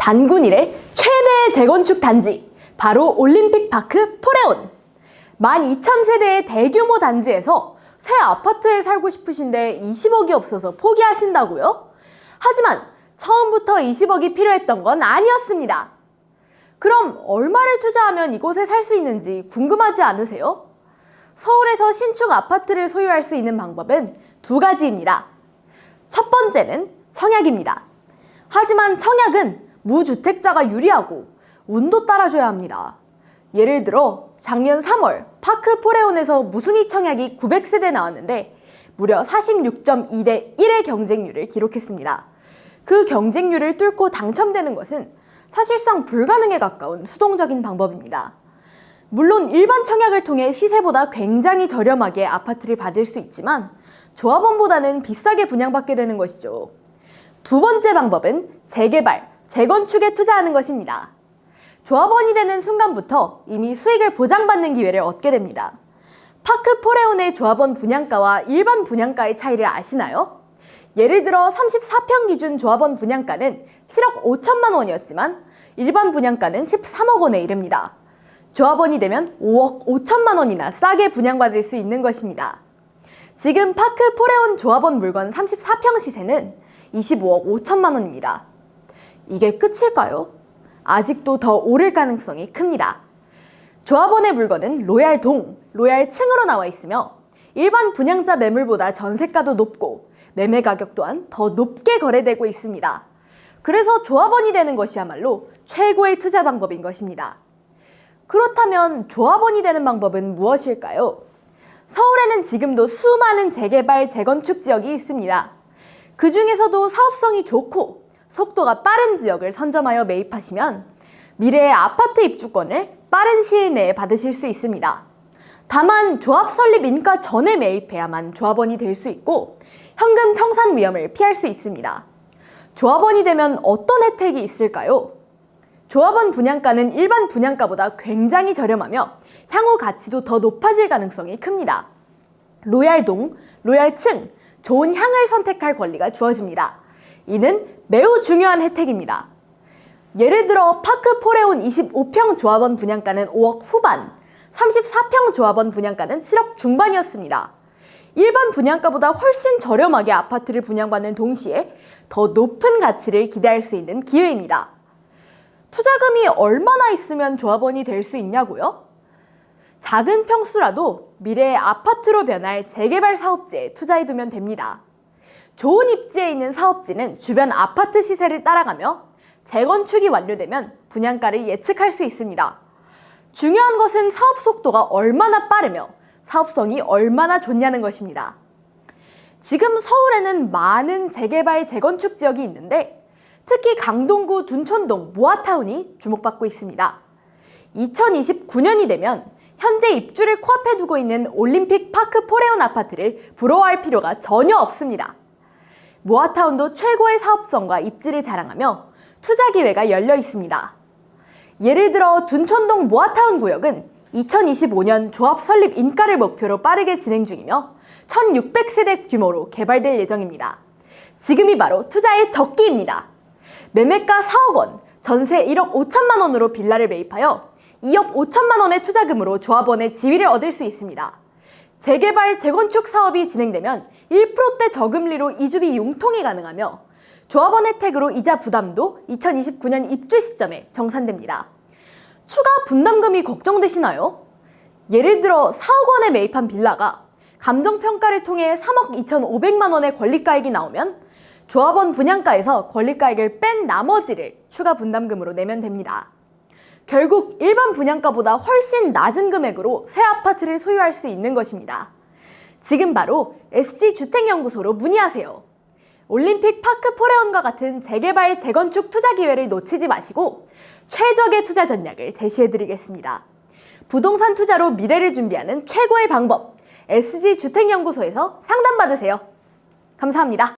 단군 이래 최대 재건축 단지, 바로 올림픽파크 포레온. 12,000세대의 대규모 단지에서 새 아파트에 살고 싶으신데 20억이 없어서 포기하신다고요? 하지만 처음부터 20억이 필요했던 건 아니었습니다. 그럼 얼마를 투자하면 이곳에 살 수 있는지 궁금하지 않으세요? 서울에서 신축 아파트를 소유할 수 있는 방법은 두 가지입니다. 첫 번째는 청약입니다. 하지만 청약은 무주택자가 유리하고 운도 따라줘야 합니다. 예를 들어 작년 3월 파크 포레온에서 무순위 청약이 900세대 나왔는데 무려 46.2대 1의 경쟁률을 기록했습니다. 그 경쟁률을 뚫고 당첨되는 것은 사실상 불가능에 가까운 수동적인 방법입니다. 물론 일반 청약을 통해 시세보다 굉장히 저렴하게 아파트를 받을 수 있지만 조합원보다는 비싸게 분양받게 되는 것이죠. 두 번째 방법은 재개발, 재건축에 투자하는 것입니다. 조합원이 되는 순간부터 이미 수익을 보장받는 기회를 얻게 됩니다. 파크 포레온의 조합원 분양가와 일반 분양가의 차이를 아시나요? 예를 들어 34평 기준 조합원 분양가는 7억 5천만 원이었지만 일반 분양가는 13억 원에 이릅니다. 조합원이 되면 5억 5천만 원이나 싸게 분양받을 수 있는 것입니다. 지금 파크 포레온 조합원 물건 34평 시세는 25억 5천만 원입니다. 이게 끝일까요? 아직도 더 오를 가능성이 큽니다. 조합원의 물건은 로얄동, 로얄층으로 나와 있으며 일반 분양자 매물보다 전세가도 높고 매매 가격 또한 더 높게 거래되고 있습니다. 그래서 조합원이 되는 것이야말로 최고의 투자 방법인 것입니다. 그렇다면 조합원이 되는 방법은 무엇일까요? 서울에는 지금도 수많은 재개발, 재건축 지역이 있습니다. 그 중에서도 사업성이 좋고 속도가 빠른 지역을 선점하여 매입하시면 미래의 아파트 입주권을 빠른 시일 내에 받으실 수 있습니다. 다만 조합 설립 인가 전에 매입해야만 조합원이 될 수 있고 현금 청산 위험을 피할 수 있습니다. 조합원이 되면 어떤 혜택이 있을까요? 조합원 분양가는 일반 분양가보다 굉장히 저렴하며 향후 가치도 더 높아질 가능성이 큽니다. 로얄동, 로얄층, 좋은 향을 선택할 권리가 주어집니다. 이는 매우 중요한 혜택입니다. 예를 들어 파크 포레온 25평 조합원 분양가는 5억 후반, 34평 조합원 분양가는 7억 중반이었습니다. 일반 분양가보다 훨씬 저렴하게 아파트를 분양받는 동시에 더 높은 가치를 기대할 수 있는 기회입니다. 투자금이 얼마나 있으면 조합원이 될 수 있냐고요? 작은 평수라도 미래의 아파트로 변할 재개발 사업지에 투자해두면 됩니다. 좋은 입지에 있는 사업지는 주변 아파트 시세를 따라가며 재건축이 완료되면 분양가를 예측할 수 있습니다. 중요한 것은 사업 속도가 얼마나 빠르며 사업성이 얼마나 좋냐는 것입니다. 지금 서울에는 많은 재개발, 재건축 지역이 있는데 특히 강동구 둔촌동 모아타운이 주목받고 있습니다. 2029년이 되면 현재 입주를 코앞에 두고 있는 올림픽 파크 포레온 아파트를 부러워할 필요가 전혀 없습니다. 모아타운도 최고의 사업성과 입지를 자랑하며 투자 기회가 열려 있습니다. 예를 들어 둔촌동 모아타운 구역은 2025년 조합 설립 인가를 목표로 빠르게 진행 중이며 1600세대 규모로 개발될 예정입니다. 지금이 바로 투자의 적기입니다. 매매가 4억 원, 전세 1억 5천만 원으로 빌라를 매입하여 2억 5천만 원의 투자금으로 조합원의 지위를 얻을 수 있습니다. 재개발, 재건축 사업이 진행되면 1%대 저금리로 이주비 융통이 가능하며 조합원 혜택으로 이자 부담도 2029년 입주 시점에 정산됩니다. 추가 분담금이 걱정되시나요? 예를 들어 4억 원에 매입한 빌라가 감정평가를 통해 3억 2,500만 원의 권리가액이 나오면 조합원 분양가에서 권리가액을 뺀 나머지를 추가 분담금으로 내면 됩니다. 결국 일반 분양가보다 훨씬 낮은 금액으로 새 아파트를 소유할 수 있는 것입니다. 지금 바로 SG주택연구소로 문의하세요. 올림픽 파크 포레온과 같은 재개발, 재건축 투자 기회를 놓치지 마시고 최적의 투자 전략을 제시해드리겠습니다. 부동산 투자로 미래를 준비하는 최고의 방법, SG주택연구소에서 상담받으세요. 감사합니다.